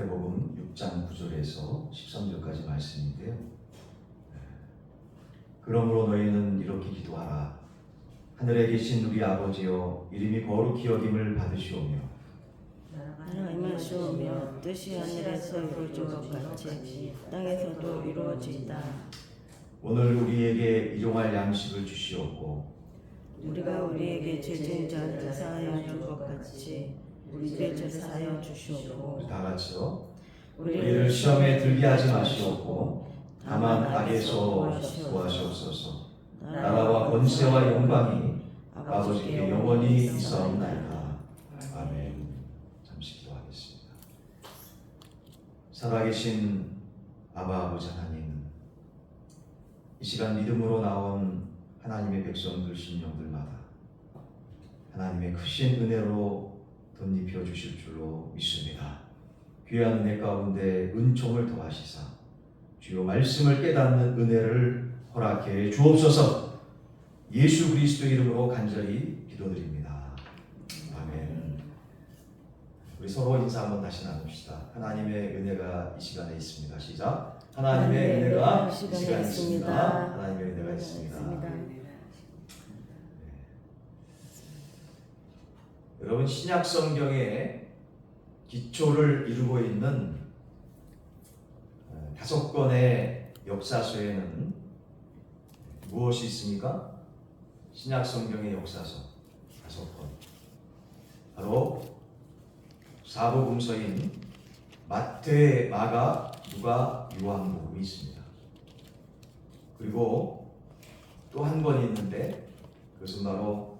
마태복음 6장 9절에서 13절까지 말씀인데요. 그러므로 너희는 이렇게 기도하라. 하늘에 계신 우리 아버지여, 이름이 거룩히 여김을 받으시오며 나라가 임하시오며 뜻이 하늘에서 이루어진 것 같이 땅에서도 이루어지이다. 오늘 우리에게 일용할 양식을 주시옵고 우리가 우리에게 죄진 자를 사하여 준 것 같이 우리의 죄를 사하여 주시옵고 다 같이요. 우리를 우리를 시험에 들게 하지 마시옵고 다만 악에서 구하시옵소서. 나라와 권세와 영광이 아버지께 영원히 있사옵나이다. 아멘. 잠시 기도하겠습니다. 살아계신 아버지 하나님, 이 시간 믿음으로 나온 하나님의 백성들 심령들마다 하나님의 크신 은혜로 덧입혀 주실 줄로 믿습니다. 귀한 은혜 가운데 은총을 더하시사 주요 말씀을 깨닫는 은혜를 허락해 주옵소서. 예수 그리스도 이름으로 간절히 기도드립니다. 아멘. 우리 서로 인사 한번 다시 나눕시다. 하나님의 은혜가 이 시간에 있습니다. 시작. 하나님의 은혜가 이 시간에 있습니다. 하나님의 은혜가 있습니다. 여러분, 신약 성경의 기초를 이루고 있는 5권의 역사서에는 무엇이 있습니까? 신약 성경의 역사서 5권. 바로 사복음서인 마태, 마가, 누가, 요한복음이 있습니다. 그리고 또 한 권이 있는데 그것은 바로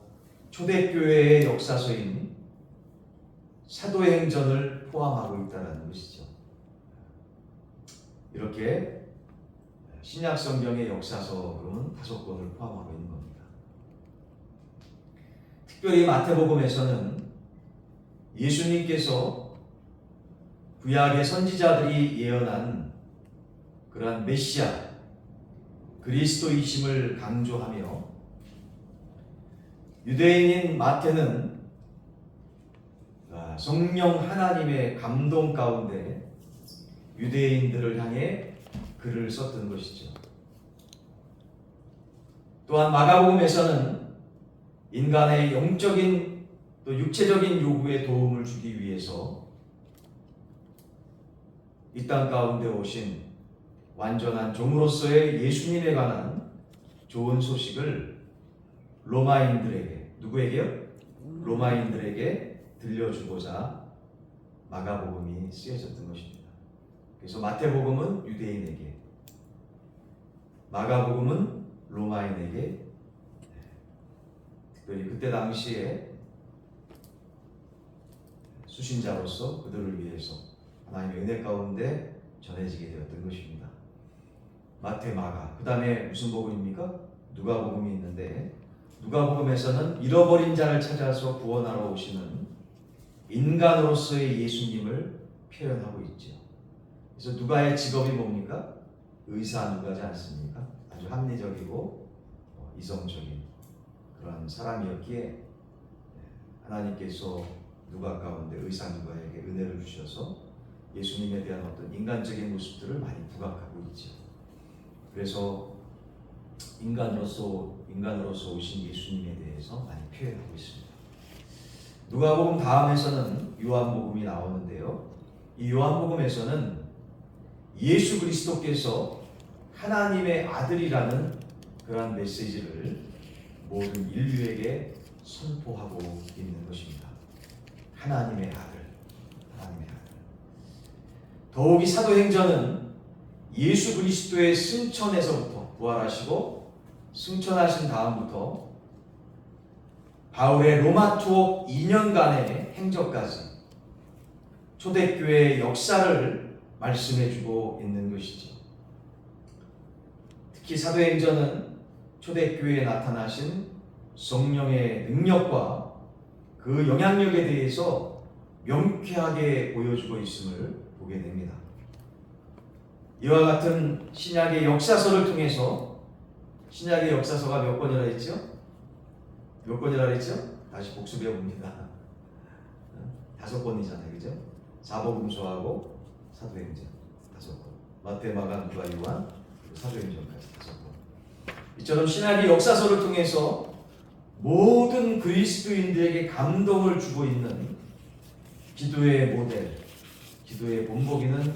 초대교회의 역사서인 사도행전을 포함하고 있다는 것이죠. 이렇게 신약 성경의 역사서로는 5권을 포함하고 있는 겁니다. 특별히 마태복음에서는 예수님께서 구약의 선지자들이 예언한 그러한 메시아 그리스도이심을 강조하며, 유대인인 마태는 성령 하나님의 감동 가운데 유대인들을 향해 글을 썼던 것이죠. 또한 마가복음에서는 인간의 영적인 또 육체적인 요구에 도움을 주기 위해서 이 땅 가운데 오신 완전한 종으로서의 예수님에 관한 좋은 소식을 로마인들에게, 누구에게요? 로마인들에게 들려주고자 마가복음이 쓰여졌던 것입니다. 그래서 마태복음은 유대인에게, 마가복음은 로마인에게, 특별히 그때 당시에 수신자로서 그들을 위해서 하나님의 은혜 가운데 전해지게 되었던 것입니다. 마태, 마가, 그 다음에 무슨 복음입니까? 누가복음이 있는데, 누가복음에서는 잃어버린 자를 찾아서 구원하러 오시는 인간으로서의 예수님을 표현하고 있죠. 그래서 누가의 직업이 뭡니까? 의사 누가지 않습니까? 아주 합리적이고 이성적인 그런 사람이었기에 하나님께서 누가 가운데 의사 누가에게 은혜를 주셔서 예수님에 대한 어떤 인간적인 모습들을 많이 부각하고 있죠. 그래서 인간으로서 오신 예수님에 대해서 많이 표현하고 있습니다. 누가복음 다음에서는 요한복음이 나오는데요. 이 요한복음에서는 예수 그리스도께서 하나님의 아들이라는 그러한 메시지를 모든 인류에게 선포하고 있는 것입니다. 하나님의 아들, 하나님의 아들. 더욱이 사도행전은 예수 그리스도의 승천에서부터 부활하시고 승천하신 다음부터 바울의 로마 투옥 2년간의 행적까지 초대교회의 역사를 말씀해주고 있는 것이죠. 특히 사도행전은 초대교회에 나타나신 성령의 능력과 그 영향력에 대해서 명쾌하게 보여주고 있음을 보게 됩니다. 이와 같은 신약의 역사서를 통해서, 신약의 역사서가 몇 권이라 했죠? 몇 권이라 했죠? 다시 복습해 봅니다. 5권이잖아요, 그죠? 사복음서하고 사도행전 5권, 마태, 마가, 누가, 요한, 사도행전까지 5권. 이처럼 신학의 역사서를 통해서 모든 그리스도인들에게 감동을 주고 있는 기도의 모델, 기도의 본보기는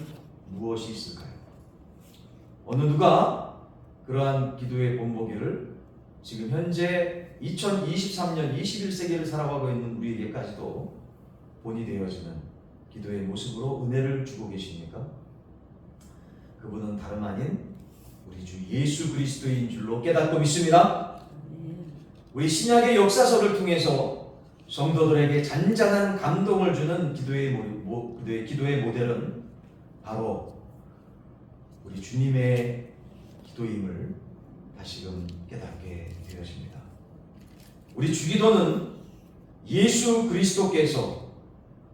무엇이 있을까요? 어느 누가 그러한 기도의 본보기를 지금 현재 2023년 21세기를 살아가고 있는 우리에게까지도 본이 되어지는 기도의 모습으로 은혜를 주고 계십니까? 그분은 다름 아닌 우리 주 예수 그리스도인 줄로 깨닫고 믿습니다. 우리 신약의 역사서를 통해서 성도들에게 잔잔한 감동을 주는 기도의 모델은 바로 우리 주님의 기도임을 다시금 깨닫게 되어집니다. 우리 주기도는 예수 그리스도께서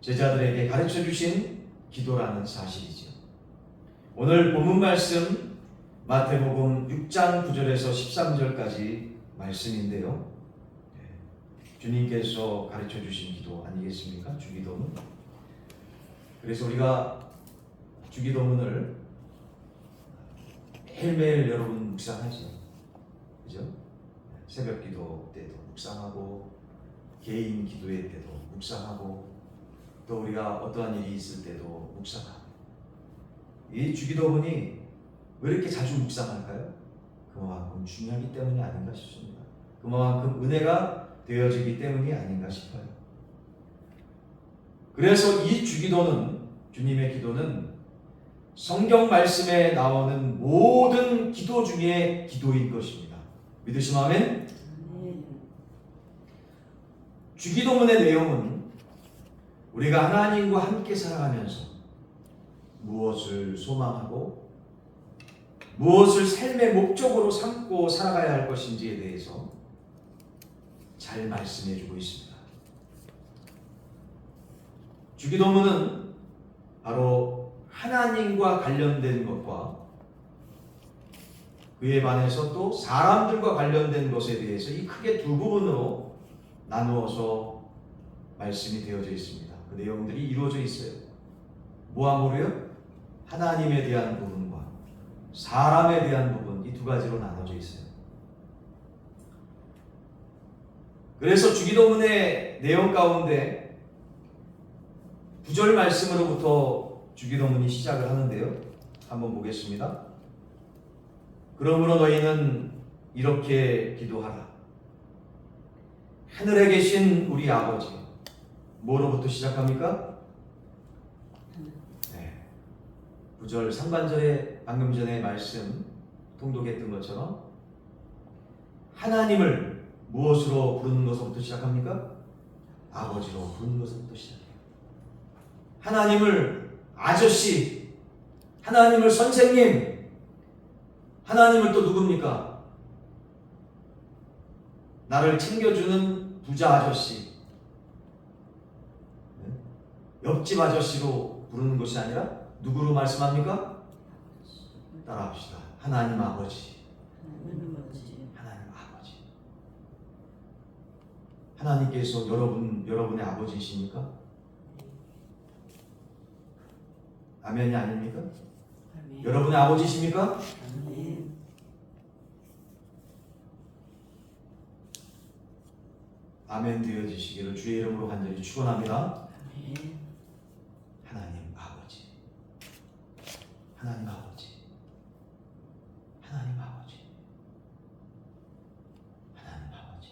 제자들에게 가르쳐 주신 기도라는 사실이죠. 오늘 본문 말씀 마태복음 6장 9절에서 13절까지 말씀인데요. 주님께서 가르쳐 주신 기도 아니겠습니까? 주기도문. 그래서 우리가 주기도문을 매일매일 여러분 묵상하죠. 그죠? 새벽 기도 때도 묵상하고 개인 기도회 때도 묵상하고 또 우리가 어떠한 일이 있을 때도 묵상하고. 이 주기도문이 왜 이렇게 자주 묵상할까요? 그만큼 중요하기 때문이 아닌가 싶습니다. 그만큼 은혜가 되어지기 때문이 아닌가 싶어요. 그래서 이 주기도는, 주님의 기도는 성경 말씀에 나오는 모든 기도 중에 기도인 것입니다. 믿으시면 아멘? 주기도문의 내용은 우리가 하나님과 함께 살아가면서 무엇을 소망하고 무엇을 삶의 목적으로 삼고 살아가야 할 것인지에 대해서 잘 말씀해 주고 있습니다. 주기도문은 바로 하나님과 관련된 것과 그에 반해서 또 사람들과 관련된 것에 대해서 이 크게 두 부분으로 나누어서 말씀이 되어져 있습니다. 그 내용들이 이루어져 있어요. 무함으로요? 하나님에 대한 부분과 사람에 대한 부분, 이 두 가지로 나눠져 있어요. 그래서 주기도문의 내용 가운데 9절 말씀으로부터 주기도문이 시작을 하는데요. 한번 보겠습니다. 그러므로 너희는 이렇게 기도하라. 하늘에 계신 우리 아버지. 뭐로부터 시작합니까? 9절 상반절에 방금 전에 말씀 통독했던 것처럼 하나님을 무엇으로 부르는 것부터 시작합니까? 아버지로 부르는 것부터 시작해요. 하나님을 아저씨, 하나님을 선생님, 하나님을 또 누굽니까? 나를 챙겨주는 부자 아저씨, 옆집 아저씨로 부르는 것이 아니라 누구로 말씀합니까? 따라합시다. 하나님 아버지. 하나님 아버지. 하나님께서 여러분의 아버지이십니까? 아멘이 아닙니까? 아멘. 여러분의 아버지십니까? 아멘. 아멘 되어지시기를 주의 이름으로 간절히 축원합니다. 아멘. 하나님 아버지. 하나님 아버지. 하나님 아버지. 하나님 아버지.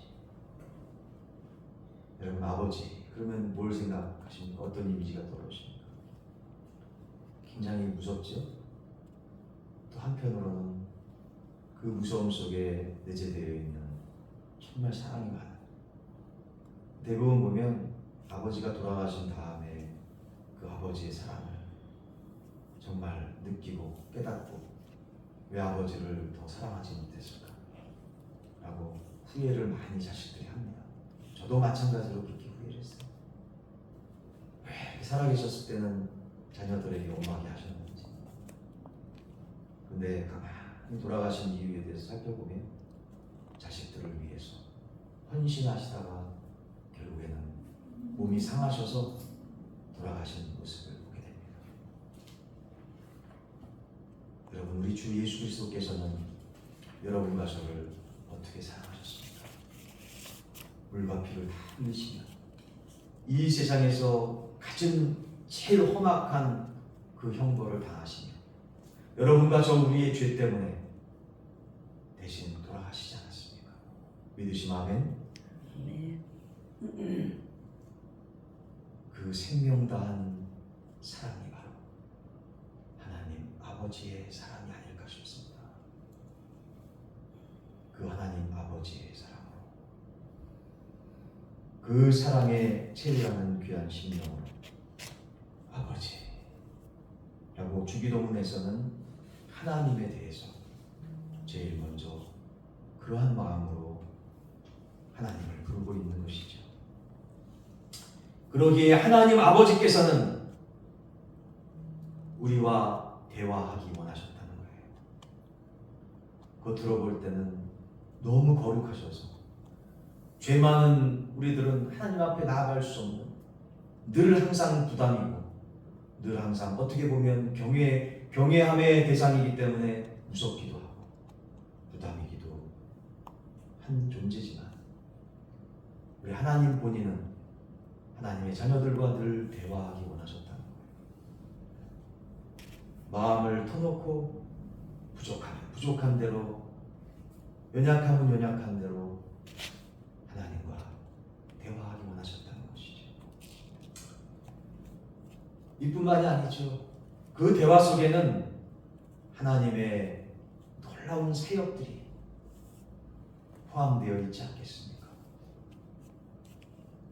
여러분 아버지 그러면 뭘 생각하십니까? 어떤 이미지가 떠오르십니까? 굉장히 무섭죠? 또 한편으로는 그 무서움 속에 내재되어 있는 정말 사랑이 많아요. 대부분 보면 아버지가 돌아가신 다음에 그 아버지의 사랑을 정말 느끼고 깨닫고 왜 아버지를 더 사랑하지 못했을까? 라고 후회를 많이 자식들이 합니다. 저도 마찬가지로 그렇게 후회를 했어요. 왜 이렇게 살아계셨을 때는 자녀들에게 엄하게 하셨는지. 근데 가만히 돌아가신 이유에 대해서 살펴보면 자식들을 위해서 헌신하시다가 결국에는 몸이 상하셔서 돌아가신 모습을 보게 됩니다. 우리 주 예수 그리스도께서는 여러분과 저를 어떻게 사랑하셨습니까? 물과 피를 다 흘리시며 이 세상에서 가진 제일 험악한 그 형벌을 당하시며 여러분과 저 우리의 죄 때문에 대신 돌아가시지 않았습니까? 믿으시면 아멘. 아멘. 그 생명 다한 사랑이 바로 하나님 아버지의 사랑이 아닐까 싶습니다. 그 하나님 아버지의 사랑으로 그 사랑에 체리하는 귀한 심령으로 아버지라고 주기도문에서는 하나님에 대해서 제일 먼저 그러한 마음으로 하나님을 부르고 있는 것이죠. 그러기에 하나님 아버지께서는 우리와 대화하기 원하셨다는 거예요. 겉으로 볼 때는 너무 거룩하셔서 죄 많은 우리들은 하나님 앞에 나아갈 수 없는, 늘 항상 부담이고 늘 항상 어떻게 보면 경외함의 대상이기 때문에 무섭기도 하고 부담이기도 한 존재지만 우리 하나님 본인은 하나님의 자녀들과 늘 대화하기 원하셨다는 거예요. 마음을 터놓고 부족하면 부족한 대로, 연약하면 연약한 대로 하나님과 대화하기 원하셨다는 것이죠. 이뿐만이 아니죠. 그 대화 속에는 하나님의 놀라운 사역들이 포함되어 있지 않겠습니까?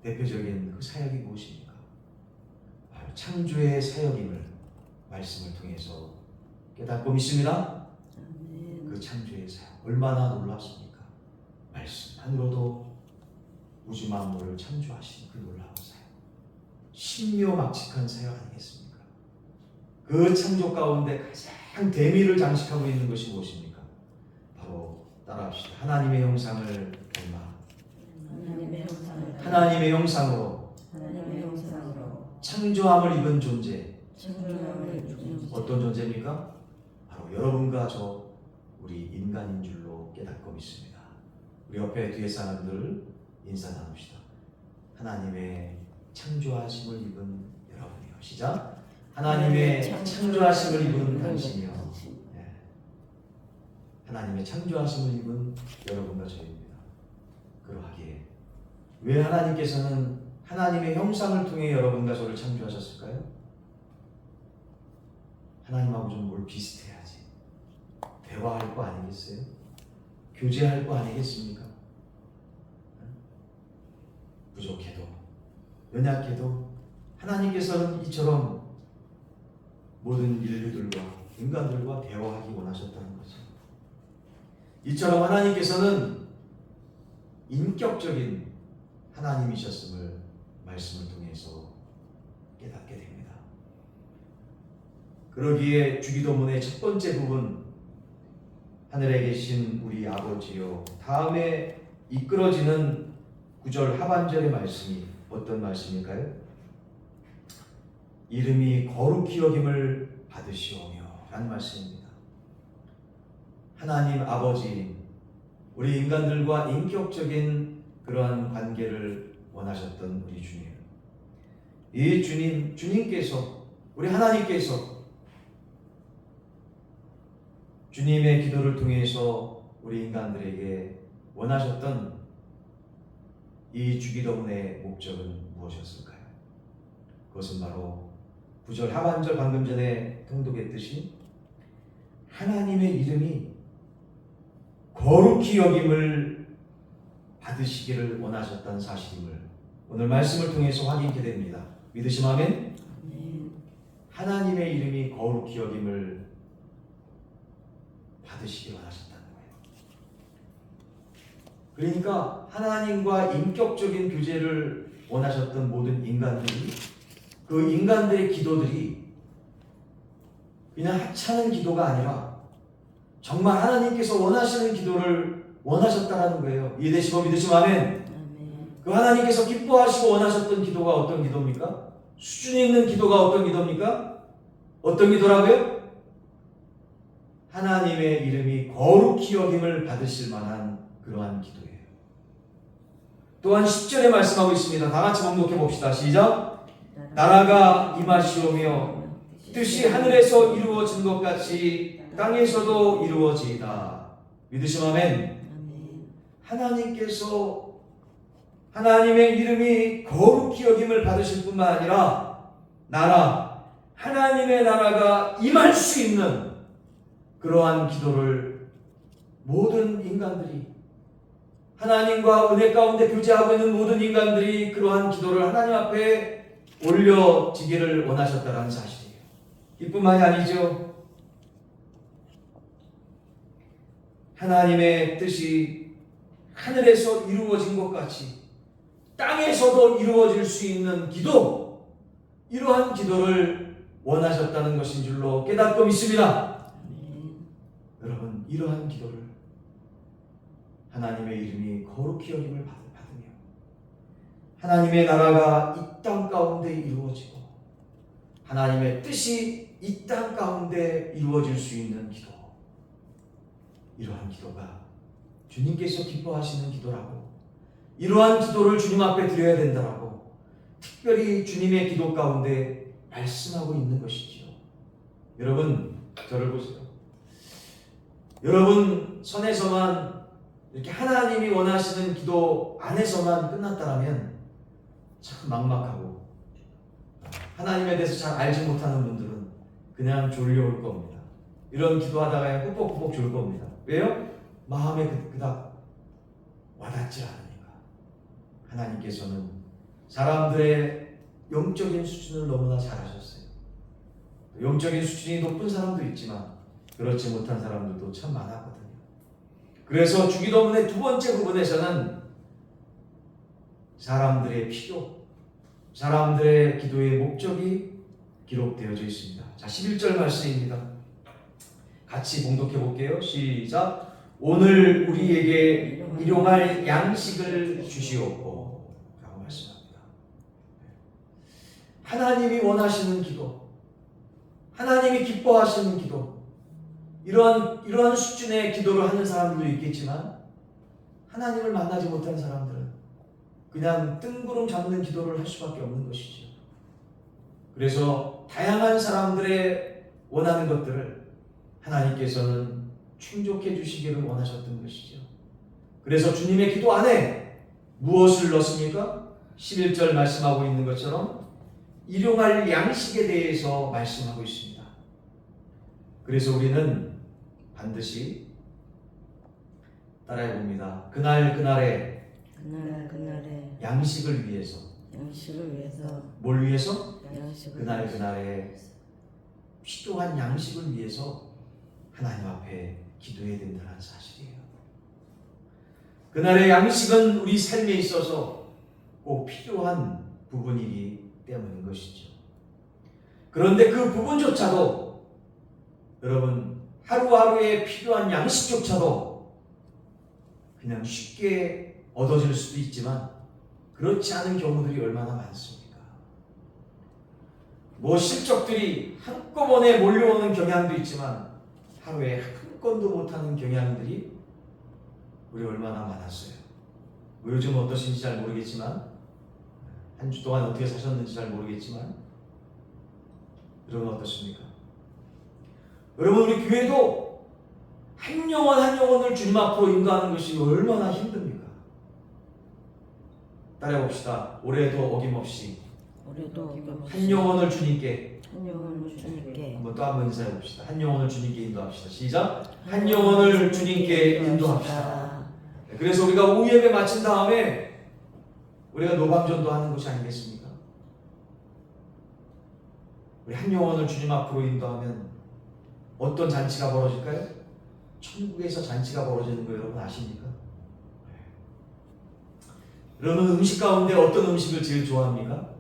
대표적인 그 사역이 무엇입니까? 바로 창조의 사역임을 말씀을 통해서 깨닫고 믿습니다. 그 창조의 사역 얼마나 놀랍습니까? 말씀만으로도 우주 만물을 창조하신 그 놀라운 사역, 신묘막측한 사역 아니겠습니까? 그 창조 가운데 가장 대미를 장식하고 있는 것이 무엇입니까? 바로 따라합시다. 하나님의 형상을 닮아 하나님의 형상으로 창조함을 입은 존재. 어떤 존재입니까? 바로 여러분과 저 우리 인간인 줄로 깨닫고 믿습니다. 우리 옆에 뒤에 사람들 인사 나눕시다. 하나님의 창조하심을 입은 여러분이요. 시작. 하나님의 창조하심을 입은 당신이요. 네. 하나님의 창조하심을 입은 여러분과 저입니다. 그러하기에 왜 하나님께서는 하나님의 형상을 통해 여러분과 저를 창조하셨을까요? 하나님하고 좀 뭘 비슷해야지, 대화할 거 아니겠어요? 교제할 거 아니겠습니까? 부족해도 연약해도 하나님께서는 이처럼 모든 인간들과 대화하기 원하셨다는 거죠. 이처럼 하나님께서는 인격적인 하나님이셨음을 말씀을 통해서 깨닫게 됩니다. 그러기에 주기도문의 첫 번째 부분, 하늘에 계신 우리 아버지요, 다음에 이끌어지는 9절 하반절의 말씀이 어떤 말씀일까요? 이름이 거룩히 여김을 받으시오며 라는 말씀입니다. 하나님 아버지, 우리 인간들과 인격적인 그러한 관계를 원하셨던 우리 주님, 이 주님께서, 우리 하나님께서 주님의 기도를 통해서 우리 인간들에게 원하셨던 이 주기도문의 목적은 무엇이었을까요? 그것은 바로 9절 하반절 방금 전에 통독했듯이 하나님의 이름이 거룩히 여김을 받으시기를 원하셨다는 사실임을 오늘 말씀을 통해서 확인하게 됩니다. 믿으시면 아멘? 하나님의 이름이 거룩히 여김을 받으시기 원하셨다는 거예요. 그러니까 하나님과 인격적인 교제를 원하셨던 모든 인간들이, 그 인간들의 기도들이 그냥 하찮은 기도가 아니라 정말 하나님께서 원하시는 기도를 원하셨다는 거예요. 이해되시고 믿으시면 아멘. 그 하나님께서 기뻐하시고 원하셨던 기도가 어떤 기도입니까? 수준 있는 기도가 어떤 기도입니까? 어떤 기도라고요? 하나님의 이름이 거룩히 여김을 받으실 만한 그러한 기도예요. 또한 10절에 말씀하고 있습니다. 다 같이 봉독해 봅시다. 시작. 나라가 임하시오며 뜻이 하늘에서 이루어진 것 같이 땅에서도 이루어지이다. 믿으시면 아멘. 아멘. 하나님께서 하나님의 이름이 거룩히 여김을 받으실 뿐만 아니라 하나님의 나라가 임할 수 있는 그러한 기도를 모든 인간들이, 하나님과 은혜 가운데 교제하고 있는 모든 인간들이 그러한 기도를 하나님 앞에 올려지기를 원하셨다는 사실이에요. 이뿐만이 아니죠. 하나님의 뜻이 하늘에서 이루어진 것 같이 땅에서도 이루어질 수 있는 기도, 이러한 기도를 원하셨다는 것인 줄로 깨닫고 믿습니다. 여러분, 이러한 기도를 하나님의 이름이 거룩히 여김을 받으며 하나님의 나라가 이 땅 가운데 이루어지고 하나님의 뜻이 이 땅 가운데 이루어질 수 있는 기도, 이러한 기도가 주님께서 기뻐하시는 기도라고, 이러한 기도를 주님 앞에 드려야 된다라고 특별히 주님의 기도 가운데 말씀하고 있는 것이지요. 여러분, 저를 보세요. 여러분 선에서만 이렇게 하나님이 원하시는 기도 안에서만 끝났다면 참 막막하고 하나님에 대해서 잘 알지 못하는 분들은 그냥 졸려올 겁니다. 이런 기도하다가 꾸벅꾸벅 졸 겁니다. 왜요? 마음에 그닥 와닿지 않으니까. 하나님께서는 사람들의 영적인 수준을 너무나 잘 아셨어요. 영적인 수준이 높은 사람도 있지만 그렇지 못한 사람들도 참 많았거든요. 그래서 주기도문의 두 번째 부분에서는 사람들의 필요, 사람들의 기도의 목적이 기록되어져 있습니다. 자, 11절 말씀입니다. 같이 봉독해 볼게요. 시작. 오늘 우리에게 일용할 양식을 주시옵고 라고 말씀합니다. 하나님이 원하시는 기도, 하나님이 기뻐하시는 기도, 이러한 수준의 기도를 하는 사람들도 있겠지만 하나님을 만나지 못한 사람들은 그냥 뜬구름 잡는 기도를 할 수밖에 없는 것이죠. 그래서 다양한 사람들의 원하는 것들을 하나님께서는 충족해 주시기를 원하셨던 것이죠. 그래서 주님의 기도 안에 무엇을 넣습니까? 11절 말씀하고 있는 것처럼 일용할 양식에 대해서 말씀하고 있습니다. 그래서 우리는 반드시 따라해 봅니다. 그날에 양식을 위해서 뭘 위해서? 그날에 필요한 양식을 위해서 하나님 앞에 기도해야 된다는 사실이에요. 그날의 양식은 우리 삶에 있어서 꼭 필요한 부분이기 때문인 것이죠. 그런데 그 부분조차도 여러분, 하루하루에 필요한 양식조차도 그냥 쉽게 얻어질 수도 있지만 그렇지 않은 경우들이 얼마나 많습니까? 실적들이 한꺼번에 몰려오는 경향도 있지만 하루에 한 건도 못하는 경향들이 우리 얼마나 많았어요. 요즘 어떠신지 잘 모르겠지만, 한 주 동안 어떻게 사셨는지 잘 모르겠지만, 여러분 어떻습니까? 여러분, 우리 교회도 한 영혼을 주님 앞으로 인도하는 것이 얼마나 힘듭니까? 따라해 봅시다. 올해도 어김없이 한 영혼을 주님께 한번 또 한번 인사해 봅시다. 한 영혼을 주님께 인도합시다. 시작. 한 영혼을 주님께 인도합시다. 그래서 우리가 오후 예배 마친 다음에 우리가 노방전도 하는 것이 아니겠습니까? 우리 한 영혼을 주님 앞으로 인도하면 어떤 잔치가 벌어질까요? 천국에서 잔치가 벌어지는 거 여러분 아십니까? 여러분, 음식 가운데 어떤 음식을 제일 좋아합니까?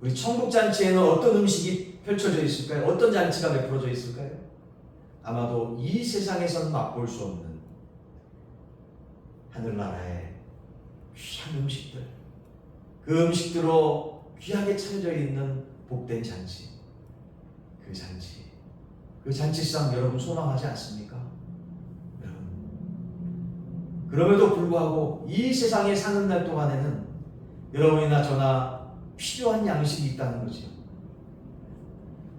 우리 천국 잔치에는 어떤 음식이 펼쳐져 있을까요? 어떤 잔치가 베풀어져 있을까요? 아마도 이 세상에서는 맛볼 수 없는 하늘나라의 귀한 음식들, 그 음식들로 귀하게 차려져 있는 복된 잔치, 그 잔치, 그 잔치상 여러분 소망하지 않습니까? 여러분, 그럼에도 불구하고 이 세상에 사는 날 동안에는 여러분이나 저나 필요한 양식이 있다는 거죠.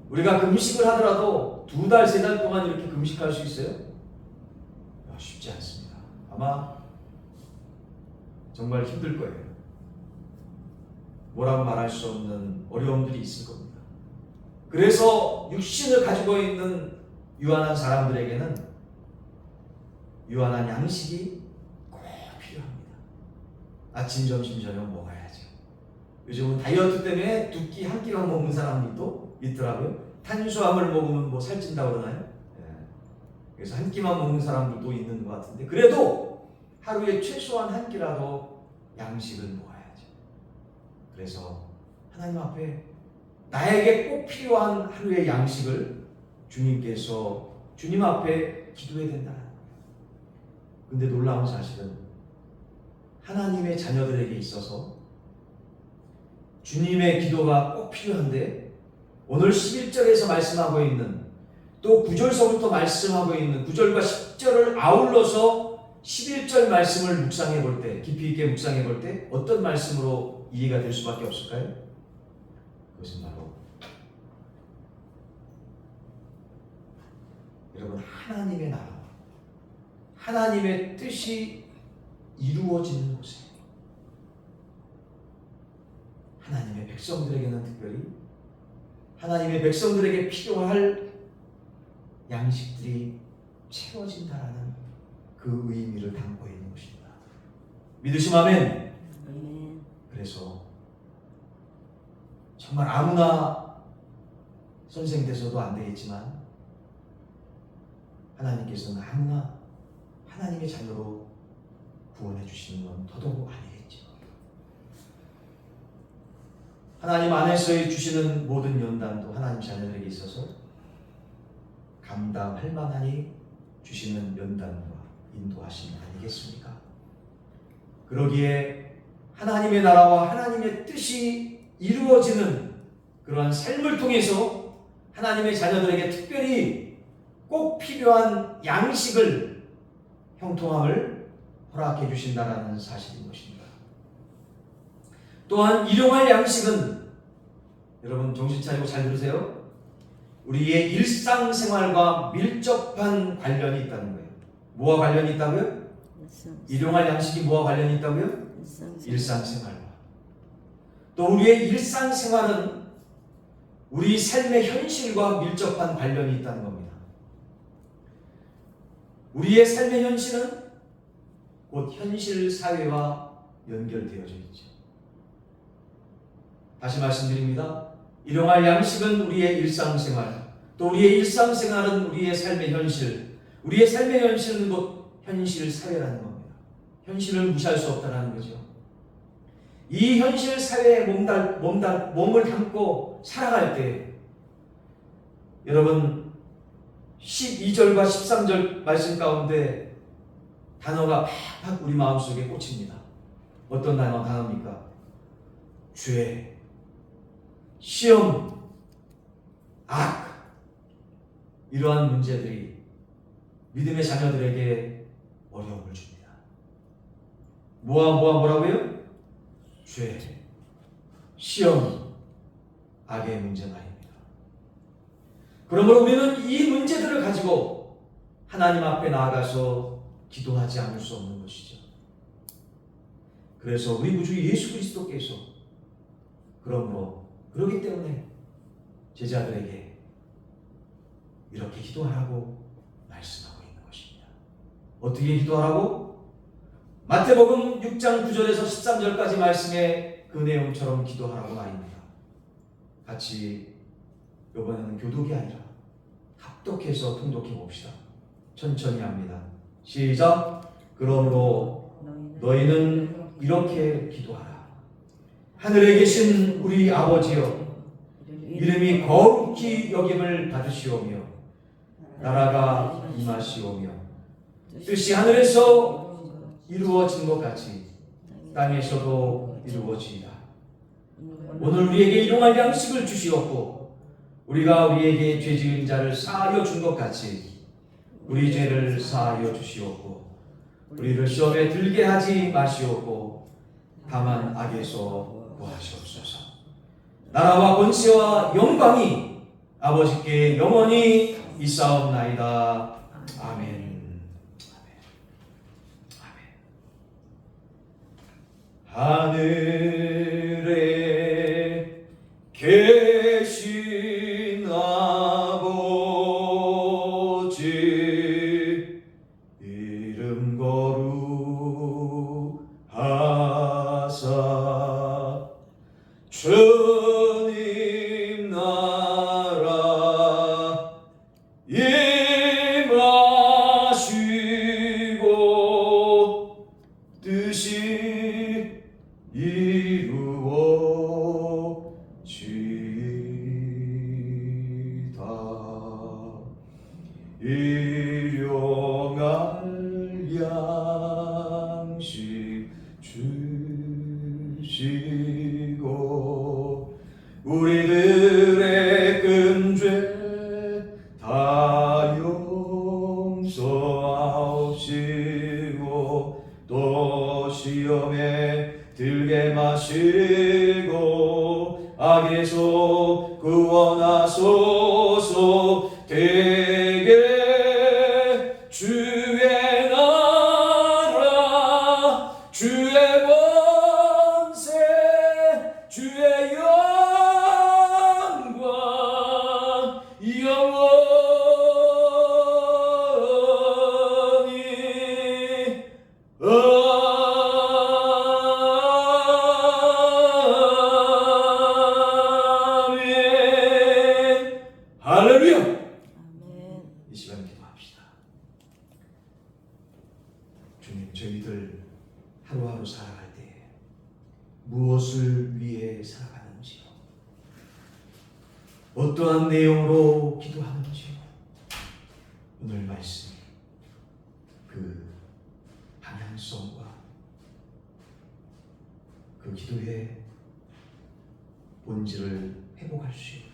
우리가 금식을 하더라도 2달, 3달 동안 이렇게 금식할 수 있어요? 쉽지 않습니다. 아마 정말 힘들 거예요. 뭐라고 말할 수 없는 어려움들이 있을 겁니다. 그래서 육신을 가지고 있는 유한한 사람들에게는 유한한 양식이 꼭 필요합니다. 아침, 점심, 저녁 먹어야죠. 요즘은 다이어트 때문에 2끼, 1끼만 먹는 사람들도 있더라고요. 탄수화물 먹으면 뭐 살찐다고 그러나요? 그래서 1끼만 먹는 사람들도 있는 것 같은데, 그래도 하루에 최소한 1끼라도 양식을 먹어야죠. 그래서 하나님 앞에 나에게 꼭 필요한 하루의 양식을 주님께서 주님 앞에 기도해야 된다는 거예요. 근데 놀라운 사실은 하나님의 자녀들에게 있어서 주님의 기도가 꼭 필요한데, 오늘 11절에서 말씀하고 있는, 또 9절서부터 말씀하고 있는 9절과 10절을 아울러서 11절 말씀을 묵상해 볼 때, 깊이 있게 묵상해 볼 때 어떤 말씀으로 이해가 될 수밖에 없을까요? 그것은 바로 여러분, 하나님의 나라, 하나님의 뜻이 이루어지는 곳에 하나님의 백성들에게는 특별히 하나님의 백성들에게 필요할 양식들이 채워진다라는 그 의미를 담고 있는 것입니다. 믿으시면 아멘. 그래서 정말 아무나 선생 돼서도 안 되겠지만 하나님께서는 아무나 하나님의 자녀로 구원해 주시는 건 더더욱 아니겠죠. 하나님 안에서 주시는 모든 연단도 하나님 자녀들에게 있어서 감당할 만하니 주시는 연단과 인도하심이 아니겠습니까? 그러기에 하나님의 나라와 하나님의 뜻이 이루어지는 그러한 삶을 통해서 하나님의 자녀들에게 특별히 꼭 필요한 양식을, 형통함을 허락해 주신다는 사실인 것입니다. 또한 일용할 양식은, 여러분 정신 차리고 잘 들으세요. 우리의 일상생활과 밀접한 관련이 있다는 거예요. 뭐와 관련이 있다고요? 일용할 양식이 뭐와 관련이 있다고요? 일상생활과. 또 우리의 일상생활은 우리 삶의 현실과 밀접한 관련이 있다는 겁니다. 우리의 삶의 현실은 곧 현실 사회와 연결되어져 있죠. 다시 말씀드립니다. 일용할 양식은 우리의 일상생활, 또 우리의 일상생활은 우리의 삶의 현실, 우리의 삶의 현실은 곧 현실 사회라는 겁니다. 현실을 무시할 수 없다는 거죠. 이 현실 사회에 몸을 담고 살아갈 때, 여러분 12절과 13절 말씀 가운데 단어가 팍팍 우리 마음속에 꽂힙니다. 어떤 단어입니까? 죄, 시험, 악, 이러한 문제들이 믿음의 자녀들에게 어려움을 줍니다. 뭐라고요? 죄, 시험, 악의 문제 말입니다. 그러므로 우리는 이 문제들을 가지고 하나님 앞에 나아가서 기도하지 않을 수 없는 것이죠. 그래서 우리 구주 예수 그리스도께서 그러기 때문에 제자들에게 이렇게 기도하라고 말씀하고 있는 것입니다. 어떻게 기도하라고? 마태복음 6장 9절에서 13절까지 말씀의 그 내용처럼 기도하라고 말입니다. 같이 이번에는 교독이 아니라 합독해서 통독해 봅시다. 천천히 합니다. 시작. 그러므로 너희는 이렇게 기도하라. 하늘에 계신 우리 아버지여, 이름이 거룩히 여김을 받으시오며 나라가 임하시오며 뜻이 하늘에서 이루어진 것 같이 땅에서도 이루어지이다. 오늘 우리에게 일용할 양식을 주시옵고 우리가 우리에게 죄 지은 자를 사하여 준 것 같이 우리 죄를 사하여 주시옵고 우리를 시험에 들게 하지 마시옵고 다만 악에서 구하시옵소서. 나라와 권세와 영광이 아버지께 영원히 있사옵나이다. 아멘. 하늘에 계신 아버지 이름 거룩하사 주님 나라 임하시고 뜻이 이루어지이다. 일용할 양식 주시고 우리들의 끈죄 다 용서하옵시고 또 시험에 들게 마시고 악에서 구원하소서. 대개 주의 나라 주의 권세 주의 영광 영원히 아멘. 할렐루야. 아멘. 이 시간 기도합시다. 주님, 저희들 하루하루 살아갈 때 무엇을 위해 살아가는지요, 어떠한 내용으로 기도하는지요, 오늘 말씀 그 방향성과 그 기도의 본질을 회복할 수 있는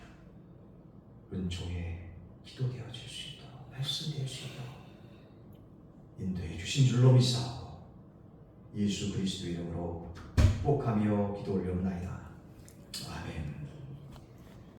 은총의 기도 되어질 수 있도록, 말씀 될 수 있도록 인도해 주신 줄로 믿사오고 예수 그리스도 이름으로 축복하며 기도 올려옵나이다.